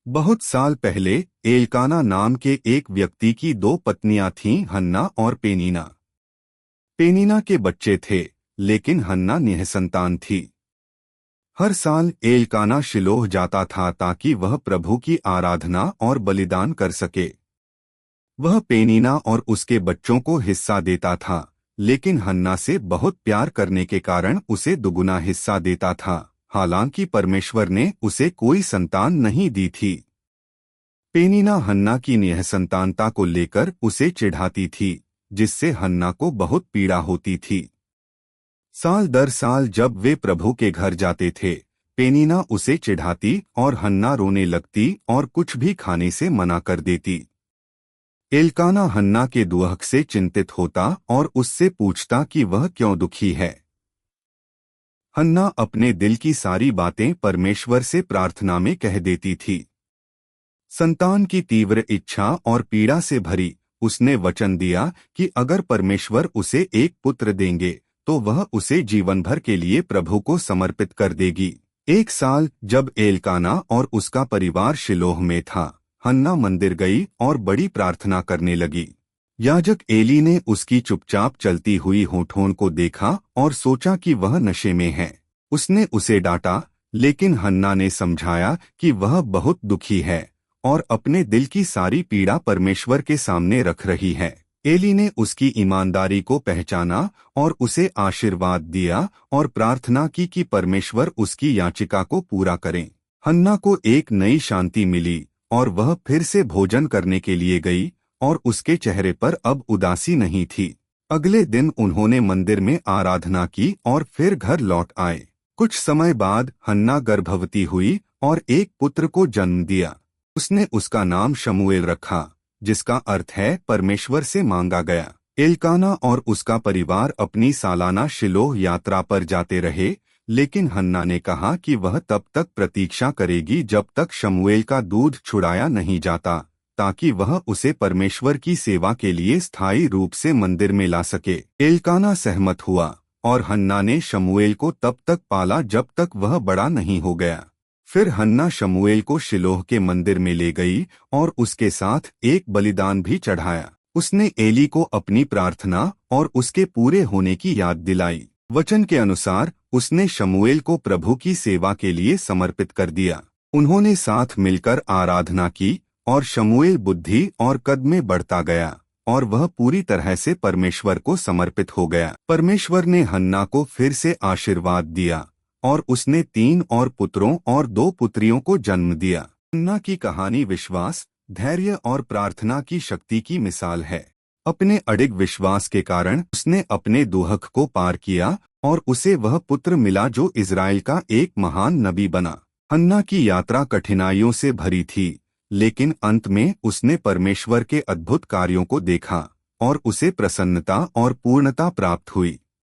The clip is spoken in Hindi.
बहुत साल पहले एलकाना नाम के एक व्यक्ति की दो पत्नियां थीं, हन्ना और पेनीना। पेनीना के बच्चे थे, लेकिन हन्ना निःसंतान थी। हर साल एलकाना शिलोह जाता था ताकि वह प्रभु की आराधना और बलिदान कर सके। वह पेनीना और उसके बच्चों को हिस्सा देता था, लेकिन हन्ना से बहुत प्यार करने के कारण उसे दुगुना हिस्सा देता था, हालांकि परमेश्वर ने उसे कोई संतान नहीं दी थी। पेनीना हन्ना की निःसंतानता को लेकर उसे चिढ़ाती थी, जिससे हन्ना को बहुत पीड़ा होती थी। साल दर साल जब वे प्रभु के घर जाते थे, पेनीना उसे चिढ़ाती और हन्ना रोने लगती और कुछ भी खाने से मना कर देती। एलकाना हन्ना के दुख से चिंतित होता और उससे पूछता कि वह क्यों दुखी है। हन्ना अपने दिल की सारी बातें परमेश्वर से प्रार्थना में कह देती थी। संतान की तीव्र इच्छा और पीड़ा से भरी, उसने वचन दिया कि अगर परमेश्वर उसे एक पुत्र देंगे तो वह उसे जीवन भर के लिए प्रभु को समर्पित कर देगी। एक साल जब एलकाना और उसका परिवार शिलोह में था, हन्ना मंदिर गई और बड़ी प्रार्थना करने लगी। याजक एली ने उसकी चुपचाप चलती हुई होठों को देखा और सोचा कि वह नशे में है। उसने उसे डांटा, लेकिन हन्ना ने समझाया कि वह बहुत दुखी है और अपने दिल की सारी पीड़ा परमेश्वर के सामने रख रही है। एली ने उसकी ईमानदारी को पहचाना और उसे आशीर्वाद दिया और प्रार्थना की कि परमेश्वर उसकी याचिका को पूरा करें। हन्ना को एक नई शांति मिली और वह फिर से भोजन करने के लिए गई और उसके चेहरे पर अब उदासी नहीं थी। अगले दिन उन्होंने मंदिर में आराधना की और फिर घर लौट आए। कुछ समय बाद हन्ना गर्भवती हुई और एक पुत्र को जन्म दिया। उसने उसका नाम शमूएल रखा, जिसका अर्थ है परमेश्वर से मांगा गया। एलकाना और उसका परिवार अपनी सालाना शिलोह यात्रा पर जाते रहे, लेकिन हन्ना ने कहा कि वह तब तक प्रतीक्षा करेगी जब तक शमूएल का दूध छुड़ाया नहीं जाता, ताकि वह उसे परमेश्वर की सेवा के लिए स्थायी रूप से मंदिर में ला सके। एलकाना सहमत हुआ और हन्ना ने शमूएल को तब तक पाला जब तक वह बड़ा नहीं हो गया। फिर हन्ना शमूएल को शिलोह के मंदिर में ले गई और उसके साथ एक बलिदान भी चढ़ाया। उसने एली को अपनी प्रार्थना और उसके पूरे होने की याद दिलाई। वचन के अनुसार उसने शमूएल को प्रभु की सेवा के लिए समर्पित कर दिया। उन्होंने साथ मिलकर आराधना की और शमूएल बुद्धि और कद में बढ़ता गया और वह पूरी तरह से परमेश्वर को समर्पित हो गया। परमेश्वर ने हन्ना को फिर से आशीर्वाद दिया और उसने 3 और पुत्रों और 2 पुत्रियों को जन्म दिया। हन्ना की कहानी विश्वास, धैर्य और प्रार्थना की शक्ति की मिसाल है। अपने अडिग विश्वास के कारण उसने अपने दुख को पार किया और उसे वह पुत्र मिला जो इज़राइल का एक महान नबी बना। हन्ना की यात्रा कठिनाइयों से भरी थी, लेकिन अंत में उसने परमेश्वर के अद्भुत कार्यों को देखा और उसे प्रसन्नता और पूर्णता प्राप्त हुई।